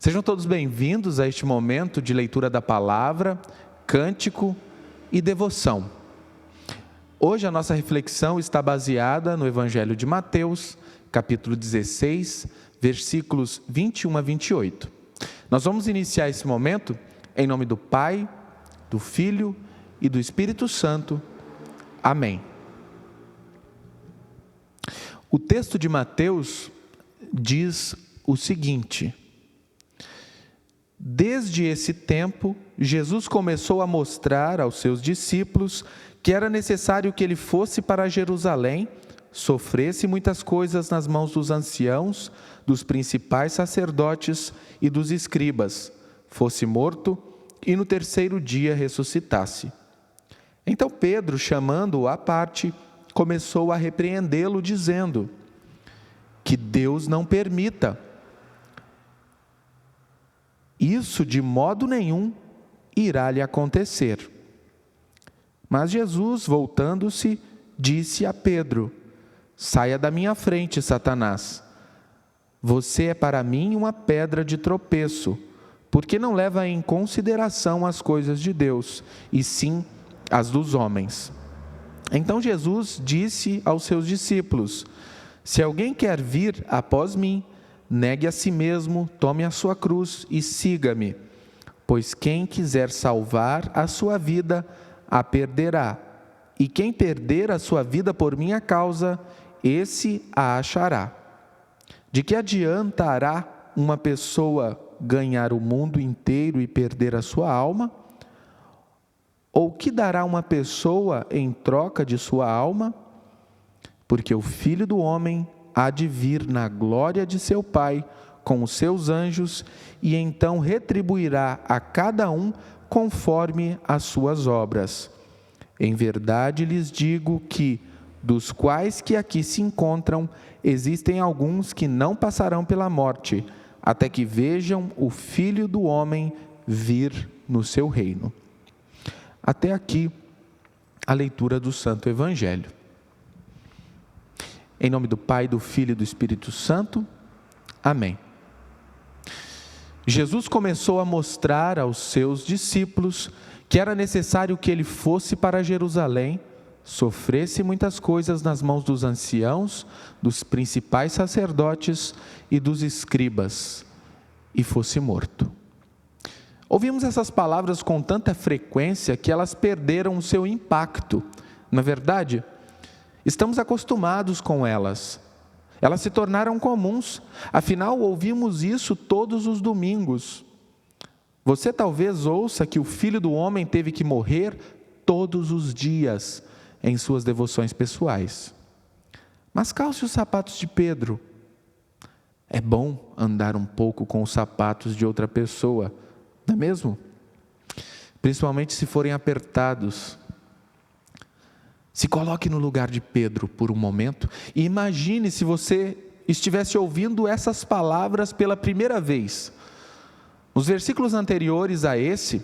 Sejam todos bem-vindos a este momento de leitura da palavra, cântico e devoção. Hoje a nossa reflexão está baseada no Evangelho de Mateus, capítulo 16, versículos 21 a 28. Nós vamos iniciar esse momento em nome do Pai, do Filho e do Espírito Santo. Amém. O texto de Mateus diz o seguinte: desde esse tempo, Jesus começou a mostrar aos seus discípulos que era necessário que ele fosse para Jerusalém, sofresse muitas coisas nas mãos dos anciãos, dos principais sacerdotes e dos escribas, fosse morto e no terceiro dia ressuscitasse. Então Pedro, chamando-o à parte, começou a repreendê-lo, dizendo: que Deus não permita. Isso de modo nenhum irá lhe acontecer. Mas Jesus, voltando-se, disse a Pedro: saia da minha frente, Satanás. Você é para mim uma pedra de tropeço, porque não leva em consideração as coisas de Deus, e sim as dos homens. Então Jesus disse aos seus discípulos: se alguém quer vir após mim, negue a si mesmo, tome a sua cruz e siga-me. Pois quem quiser salvar a sua vida, a perderá. E quem perder a sua vida por minha causa, esse a achará. De que adiantará uma pessoa ganhar o mundo inteiro e perder a sua alma? Ou que dará uma pessoa em troca de sua alma? Porque o Filho do Homem há de vir na glória de seu Pai com os seus anjos, e então retribuirá a cada um conforme as suas obras. Em verdade lhes digo que, dos quais que aqui se encontram, existem alguns que não passarão pela morte, até que vejam o Filho do Homem vir no seu reino. Até aqui a leitura do Santo Evangelho. Em nome do Pai, do Filho e do Espírito Santo. Amém. Jesus começou a mostrar aos seus discípulos que era necessário que ele fosse para Jerusalém, sofresse muitas coisas nas mãos dos anciãos, dos principais sacerdotes e dos escribas, e fosse morto. Ouvimos essas palavras com tanta frequência que elas perderam o seu impacto. Na verdade, estamos acostumados com elas. Elas se tornaram comuns, afinal ouvimos isso todos os domingos. Você talvez ouça que o Filho do Homem teve que morrer todos os dias em suas devoções pessoais. Mas calce os sapatos de Pedro. É bom andar um pouco com os sapatos de outra pessoa, não é mesmo? Principalmente se forem apertados. Se coloque no lugar de Pedro por um momento e imagine se você estivesse ouvindo essas palavras pela primeira vez. Nos versículos anteriores a esse,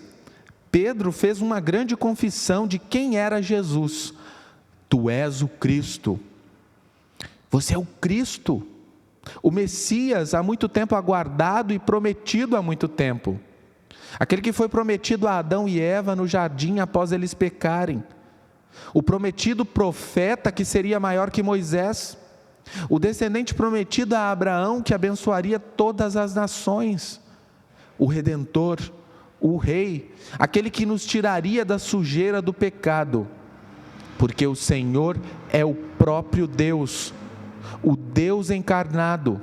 Pedro fez uma grande confissão de quem era Jesus. Tu és o Cristo. Você é o Cristo, o Messias há muito tempo aguardado e prometido há muito tempo. Aquele que foi prometido a Adão e Eva no jardim após eles pecarem. O prometido profeta que seria maior que Moisés, o descendente prometido a Abraão que abençoaria todas as nações, o Redentor, o Rei, aquele que nos tiraria da sujeira do pecado, porque o Senhor é o próprio Deus, o Deus encarnado.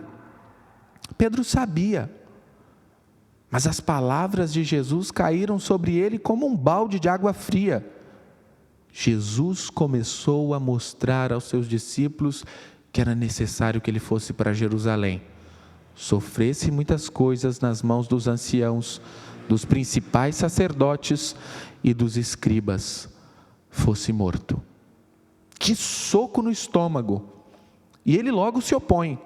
Pedro sabia, mas as palavras de Jesus caíram sobre ele como um balde de água fria. Jesus começou a mostrar aos seus discípulos que era necessário que ele fosse para Jerusalém, sofresse muitas coisas nas mãos dos anciãos, dos principais sacerdotes e dos escribas, fosse morto. Que soco no estômago! E ele logo se opõe.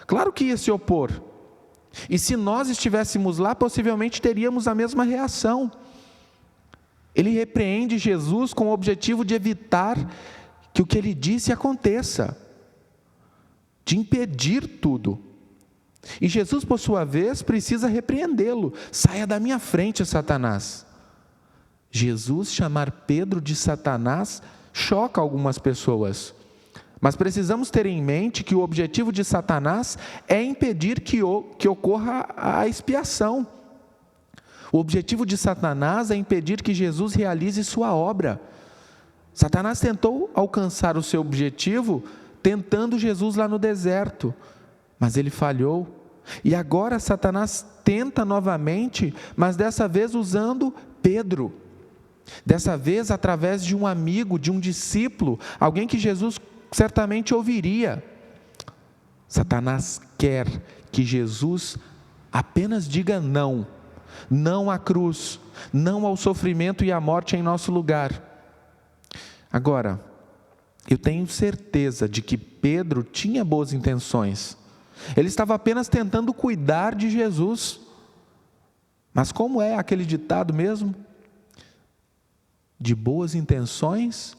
Claro que ia se opor. E se nós estivéssemos lá, possivelmente teríamos a mesma reação. Ele repreende Jesus com o objetivo de evitar que o que ele disse aconteça, de impedir tudo. E Jesus, por sua vez, precisa repreendê-lo. Saia da minha frente, Satanás. Jesus chamar Pedro de Satanás choca algumas pessoas. Mas precisamos ter em mente que o objetivo de Satanás é impedir que ocorra a expiação. O objetivo de Satanás é impedir que Jesus realize sua obra. Satanás tentou alcançar o seu objetivo tentando Jesus lá no deserto, mas ele falhou. E agora Satanás tenta novamente, mas dessa vez usando Pedro. Dessa vez através de um amigo, de um discípulo, alguém que Jesus certamente ouviria. Satanás quer que Jesus apenas diga não. Não à cruz, não ao sofrimento e à morte em nosso lugar. Agora, eu tenho certeza de que Pedro tinha boas intenções. Ele estava apenas tentando cuidar de Jesus. Mas como é aquele ditado mesmo? De boas intenções,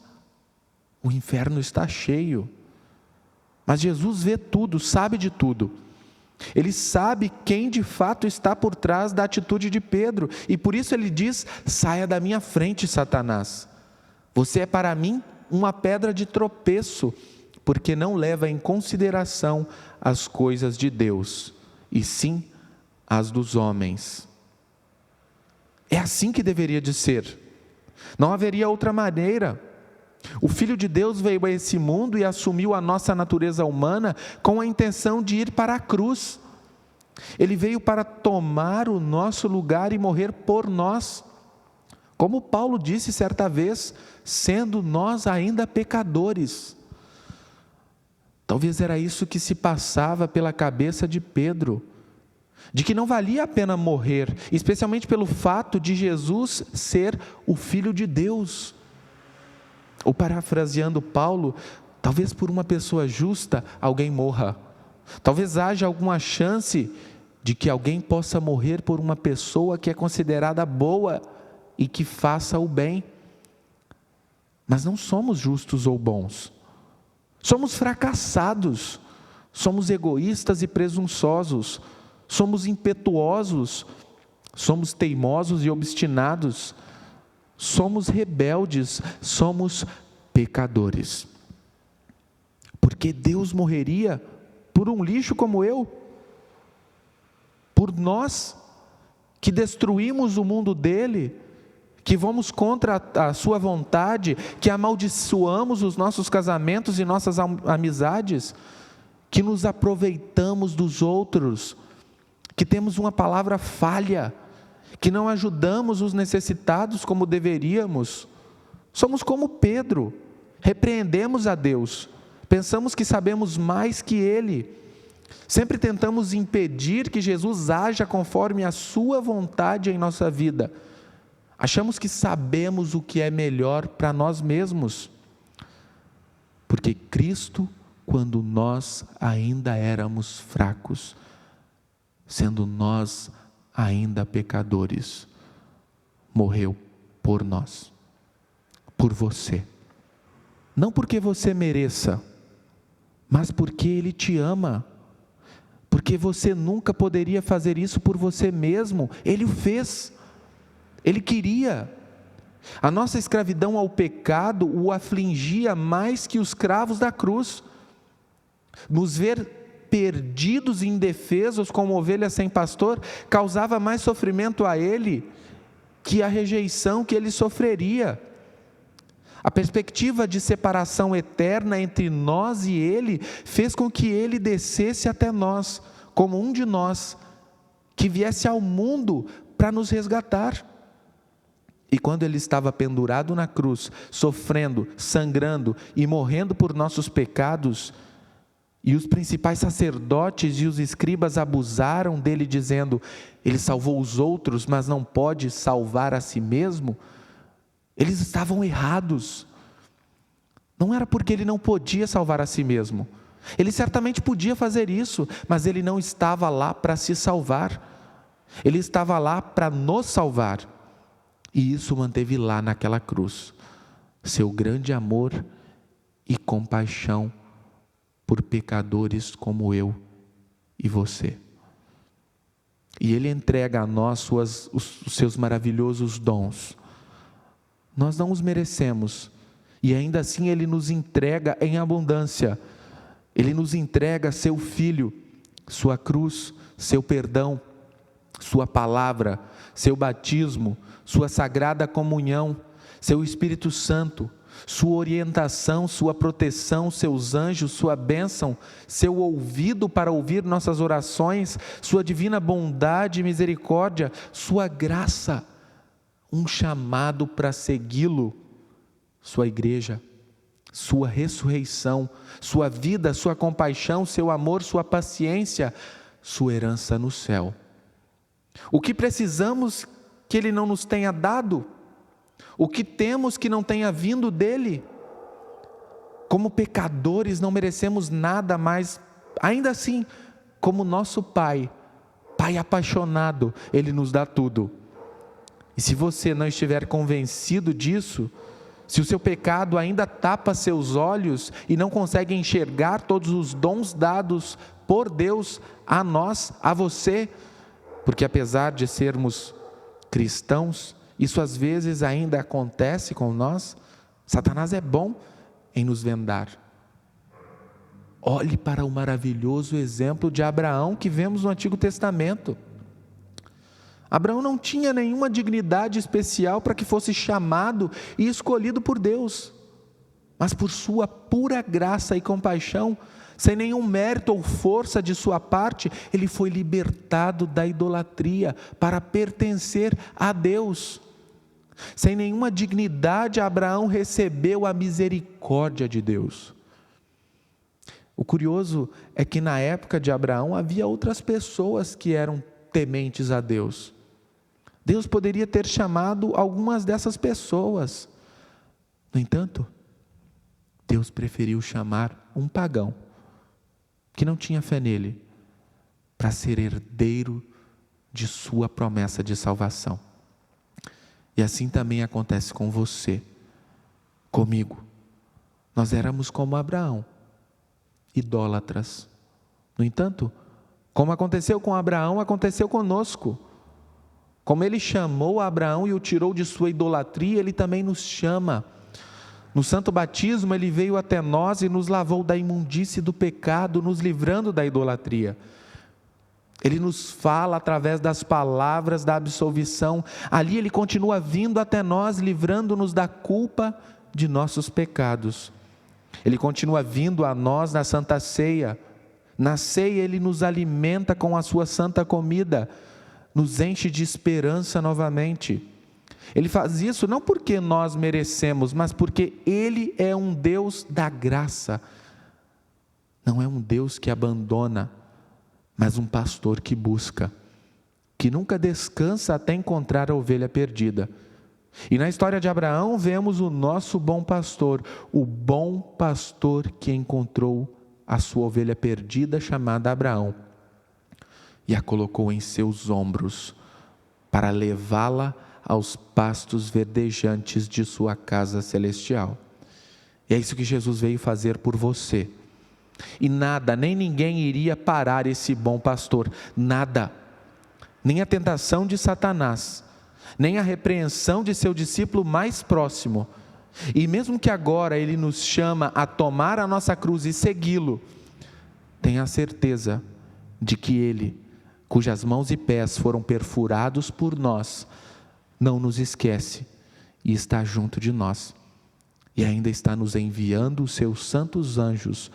o inferno está cheio. Mas Jesus vê tudo, sabe de tudo. Ele sabe quem de fato está por trás da atitude de Pedro. E por isso ele diz: saia da minha frente, Satanás. Você é para mim uma pedra de tropeço, porque não leva em consideração as coisas de Deus, e sim as dos homens. É assim que deveria de ser. Não haveria outra maneira. O Filho de Deus veio a esse mundo e assumiu a nossa natureza humana com a intenção de ir para a cruz. Ele veio para tomar o nosso lugar e morrer por nós. Como Paulo disse certa vez, sendo nós ainda pecadores. Talvez era isso que se passava pela cabeça de Pedro, de que não valia a pena morrer, especialmente pelo fato de Jesus ser o Filho de Deus. Ou parafraseando Paulo, talvez por uma pessoa justa alguém morra. Talvez haja alguma chance de que alguém possa morrer por uma pessoa que é considerada boa e que faça o bem. Mas não somos justos ou bons. Somos fracassados, somos egoístas e presunçosos, somos impetuosos, somos teimosos e obstinados, somos rebeldes, somos pecadores. Porque Deus morreria por um lixo como eu? Por nós, que destruímos o mundo dele, que vamos contra a sua vontade, que amaldiçoamos os nossos casamentos e nossas amizades, que nos aproveitamos dos outros, que temos uma palavra falha, que não ajudamos os necessitados como deveríamos. Somos como Pedro, repreendemos a Deus, pensamos que sabemos mais que Ele, sempre tentamos impedir que Jesus haja conforme a sua vontade em nossa vida. Achamos que sabemos o que é melhor para nós mesmos, porque Cristo, quando nós ainda éramos fracos, sendo nós ainda pecadores, morreu por nós, por você. Não porque você mereça, mas porque Ele te ama, porque você nunca poderia fazer isso por você mesmo. Ele o fez. Ele queria. A nossa escravidão ao pecado o afligia mais que os cravos da cruz. Nos ver perdidos e indefesos como ovelhas sem pastor causava mais sofrimento a ele que a rejeição que ele sofreria. A perspectiva de separação eterna entre nós e ele fez com que ele descesse até nós, como um de nós, que viesse ao mundo para nos resgatar. E quando ele estava pendurado na cruz, sofrendo, sangrando e morrendo por nossos pecados, e os principais sacerdotes e os escribas abusaram dele, dizendo: ele salvou os outros, mas não pode salvar a si mesmo, eles estavam errados. Não era porque ele não podia salvar a si mesmo. Ele certamente podia fazer isso, mas ele não estava lá para se salvar. Ele estava lá para nos salvar. E isso manteve lá naquela cruz seu grande amor e compaixão por pecadores como eu e você. e Ele entrega a nós os seus maravilhosos dons. Nós não os merecemos, e ainda assim Ele nos entrega em abundância. Ele nos entrega seu Filho, sua cruz, seu perdão, sua palavra, seu batismo, sua sagrada comunhão, seu Espírito Santo, sua orientação, sua proteção, seus anjos, sua bênção, seu ouvido para ouvir nossas orações, sua divina bondade e misericórdia, sua graça, um chamado para segui-lo, sua igreja, sua ressurreição, sua vida, sua compaixão, seu amor, sua paciência, sua herança no céu. O que precisamos que Ele não nos tenha dado? O que temos que não tenha vindo dEle? Como pecadores não merecemos nada, mas ainda assim, como nosso Pai apaixonado, Ele nos dá tudo. E se você não estiver convencido disso, se o seu pecado ainda tapa seus olhos e não consegue enxergar todos os dons dados por Deus a nós, a você, porque apesar de sermos cristãos, isso às vezes ainda acontece com nós, Satanás é bom em nos vendar. Olhe para o maravilhoso exemplo de Abraão que vemos no Antigo Testamento. Abraão não tinha nenhuma dignidade especial para que fosse chamado e escolhido por Deus, mas por sua pura graça e compaixão, sem nenhum mérito ou força de sua parte, ele foi libertado da idolatria para pertencer a Deus. Sem nenhuma dignidade, Abraão recebeu a misericórdia de Deus. O curioso é que na época de Abraão havia outras pessoas que eram tementes a Deus. Deus poderia ter chamado algumas dessas pessoas. No entanto, Deus preferiu chamar um pagão, que não tinha fé nele, para ser herdeiro de sua promessa de salvação. E assim também acontece com você, comigo. Nós éramos como Abraão, idólatras. No entanto, como aconteceu com Abraão, aconteceu conosco. Como Ele chamou Abraão e o tirou de sua idolatria, Ele também nos chama. No santo batismo, Ele veio até nós e nos lavou da imundície do pecado, nos livrando da idolatria. Ele nos fala através das palavras da absolvição. Ali Ele continua vindo até nós, livrando-nos da culpa de nossos pecados. Ele continua vindo a nós na Santa Ceia. Na ceia Ele nos alimenta com a sua santa comida, nos enche de esperança novamente. Ele faz isso não porque nós merecemos, mas porque Ele é um Deus da graça. Não é um Deus que abandona, mas um pastor que busca, que nunca descansa até encontrar a ovelha perdida. E na história de Abraão vemos o nosso bom pastor, o bom pastor que encontrou a sua ovelha perdida chamada Abraão e a colocou em seus ombros para levá-la aos pastos verdejantes de sua casa celestial. E é isso que Jesus veio fazer por você. E nada, nem ninguém iria parar esse bom pastor, nada, nem a tentação de Satanás, nem a repreensão de seu discípulo mais próximo. E mesmo que agora Ele nos chama a tomar a nossa cruz e segui-lo, tenha a certeza de que Ele, cujas mãos e pés foram perfurados por nós, não nos esquece e está junto de nós. E ainda está nos enviando os seus santos anjos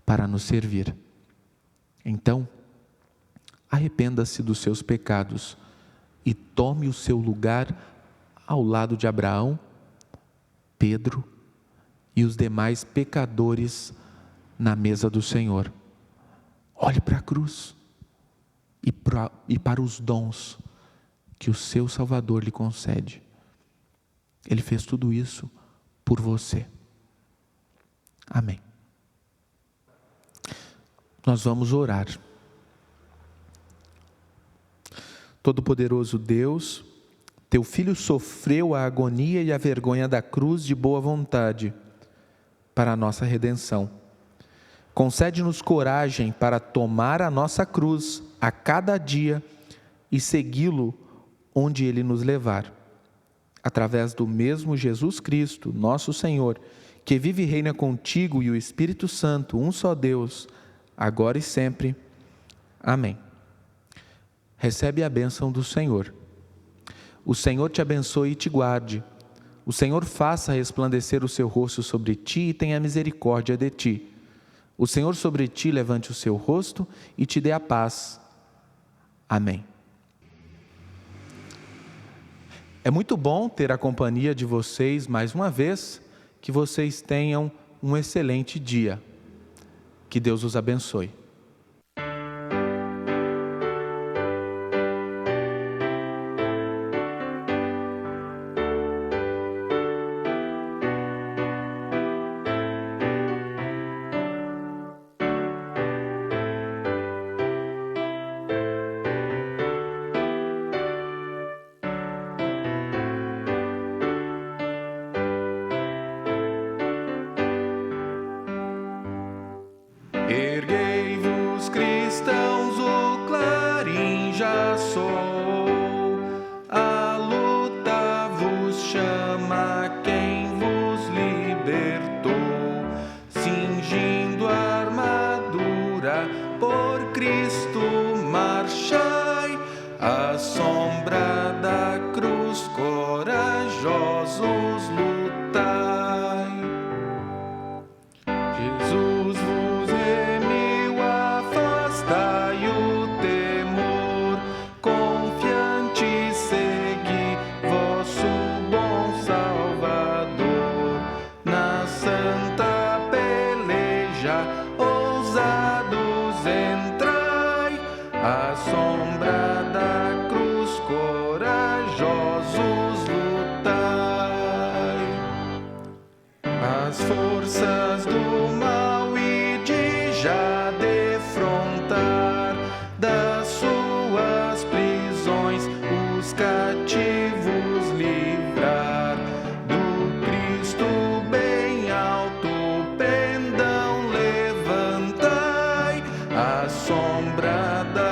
para nos servir. Então, arrependa-se dos seus pecados e tome o seu lugar ao lado de Abraão, Pedro e os demais pecadores na mesa do Senhor. Olhe para a cruz e para os dons que o seu Salvador lhe concede. Ele fez tudo isso por você. Amém. Nós vamos orar. Todo-Poderoso Deus, Teu Filho sofreu a agonia e a vergonha da cruz de boa vontade para a nossa redenção. Concede-nos coragem para tomar a nossa cruz a cada dia e segui-lo onde ele nos levar. Através do mesmo Jesus Cristo, nosso Senhor, que vive e reina contigo e o Espírito Santo, um só Deus, agora e sempre. Amém. Recebe a bênção do Senhor. O Senhor te abençoe e te guarde. O Senhor faça resplandecer o seu rosto sobre ti e tenha misericórdia de ti. O Senhor sobre ti levante o seu rosto e te dê a paz. Amém. É muito bom ter a companhia de vocês mais uma vez. Que vocês tenham um excelente dia. Que Deus os abençoe. Erguei-vos, cristãos, o clarim já soou, a luta vos chama quem vos libertou, cingindo a armadura, por Cristo marchai, à sombra da cruz corajosos lutai. Jesus vos remiu, afastai o temor, confiante segui vosso bom Salvador. Na santa peleja, ousados entrai, à sombra da cruz corajosos lutai. As forças do mal e de já defrontar, das suas prisões os cativos livrar, do Cristo bem alto pendão levantai, à sombra da